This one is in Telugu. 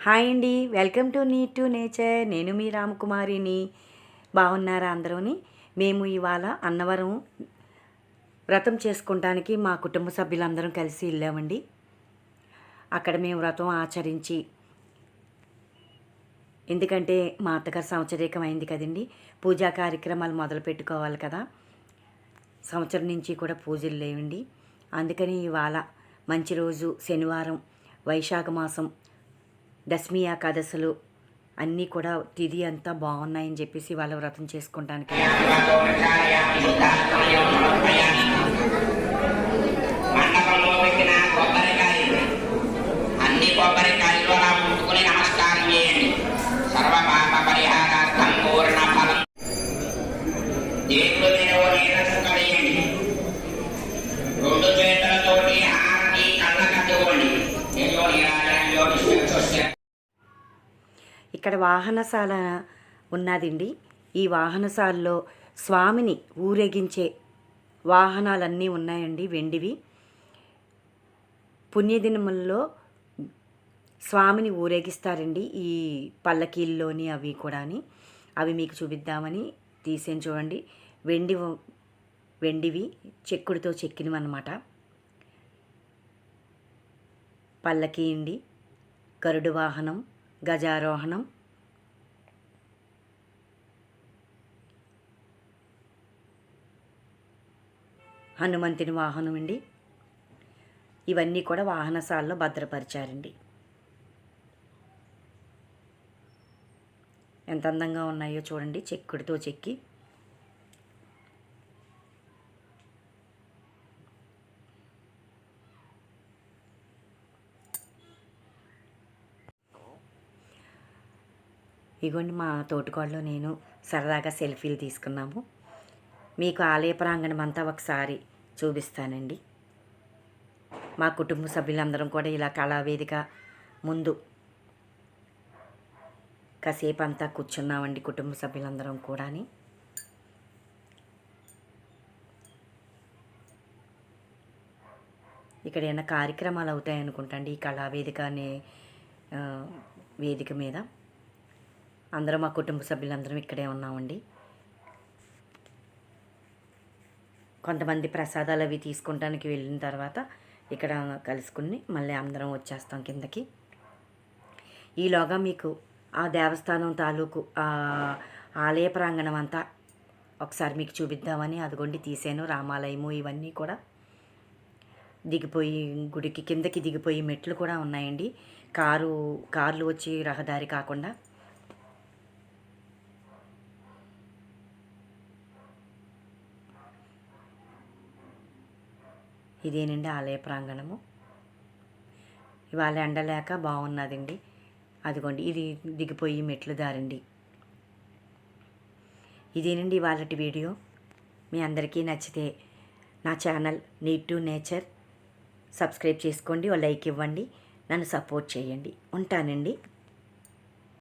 హాయ్ అండి, welcome to need to nature. నేను మీ రామకుమారిని. బాగున్నారా అందరూని? మేము ఇవాళ అన్నవరం వ్రతం చేసుకుంటానికి మా కుటుంబ సభ్యులందరం కలిసి వెళ్ళామండి. అక్కడ మేము వ్రతం ఆచరించి, ఎందుకంటే మా అత్తగారు సంవత్సరీకం అయింది కదండి, పూజా కార్యక్రమాలు మొదలు పెట్టుకోవాలి కదా. సంవత్సరం నుంచి కూడా పూజలు లేవండి. అందుకని ఇవాళ మంచి రోజు, శనివారం, వైశాఖ మాసం, దశమి ఏకాదశులు అన్నీ కూడా తిథి అంతా బాగున్నాయని చెప్పేసి వాళ్ళ వ్రతం చేసుకుంటానికి ఇక్కడ వాహనశాల ఉన్నదండి. ఈ వాహనశాలలో స్వామిని ఊరేగించే వాహనాలన్నీ ఉన్నాయండి, వెండివి. పుణ్యదినముల్లో స్వామిని ఊరేగిస్తారండి ఈ పల్లకీల్లోని అవి కూడాని. అవి మీకు చూపిద్దామని తీసేని చూడండి. వెండివి చెక్కుడుతో చెక్కినవన్నమాట. పల్లకీ అండి, గరుడు వాహనం, గజారోహణం, హనుమంతుని వాహనం అండి. ఇవన్నీ కూడా వాహనశాలలో భద్రపరిచారండి. ఎంత అందంగా ఉన్నాయో చూడండి, చెక్కుడుతో చెక్కి. ఇగోండి, మా తోటికోడలో నేను సరదాగా సెల్ఫీలు తీసుకున్నాము. మీకు ఆలయ ప్రాంగణం అంతా ఒకసారి చూపిస్తానండి. మా కుటుంబ సభ్యులందరం కూడా ఇలా కళావేదిక ముందు కాసేపు అంతా కూర్చున్నామండి, కుటుంబ సభ్యులందరం కూడాని. ఇక్కడ ఏమైనా కార్యక్రమాలు అవుతాయి అనుకుంటండి ఈ కళావేదిక అనే వేదిక మీద. అందరం మా కుటుంబ సభ్యులందరం ఇక్కడే ఉన్నామండి. కొంతమంది ప్రసాదాలు అవి తీసుకుంటానికి వెళ్ళిన తర్వాత ఇక్కడ కలుసుకుని మళ్ళీ అందరం వచ్చేస్తాం కిందకి. ఈలోగా మీకు ఆ దేవస్థానం తాలూకు ఆలయ ప్రాంగణం అంతా ఒకసారి మీకు చూపిద్దామని అదిగోండి తీసాను. రామాలయము ఇవన్నీ కూడా దిగిపోయి, గుడికి కిందకి దిగిపోయి మెట్లు కూడా ఉన్నాయండి. కార్లు వచ్చి రహదారి కాకుండా. ఇదేనండి ఆలయ ప్రాంగణము. ఇవాళ ఎండలేక బాగున్నదండి. అదిగోండి ఇది దిగిపోయి మెట్లు దారండి. ఇదేనండి ఇవాళటి వీడియో. మీ అందరికీ నచ్చితే నా channel need to nature subscribe చేసుకోండి, ఓ లైక్ ఇవ్వండి, నన్ను సపోర్ట్ చేయండి. ఉంటానండి.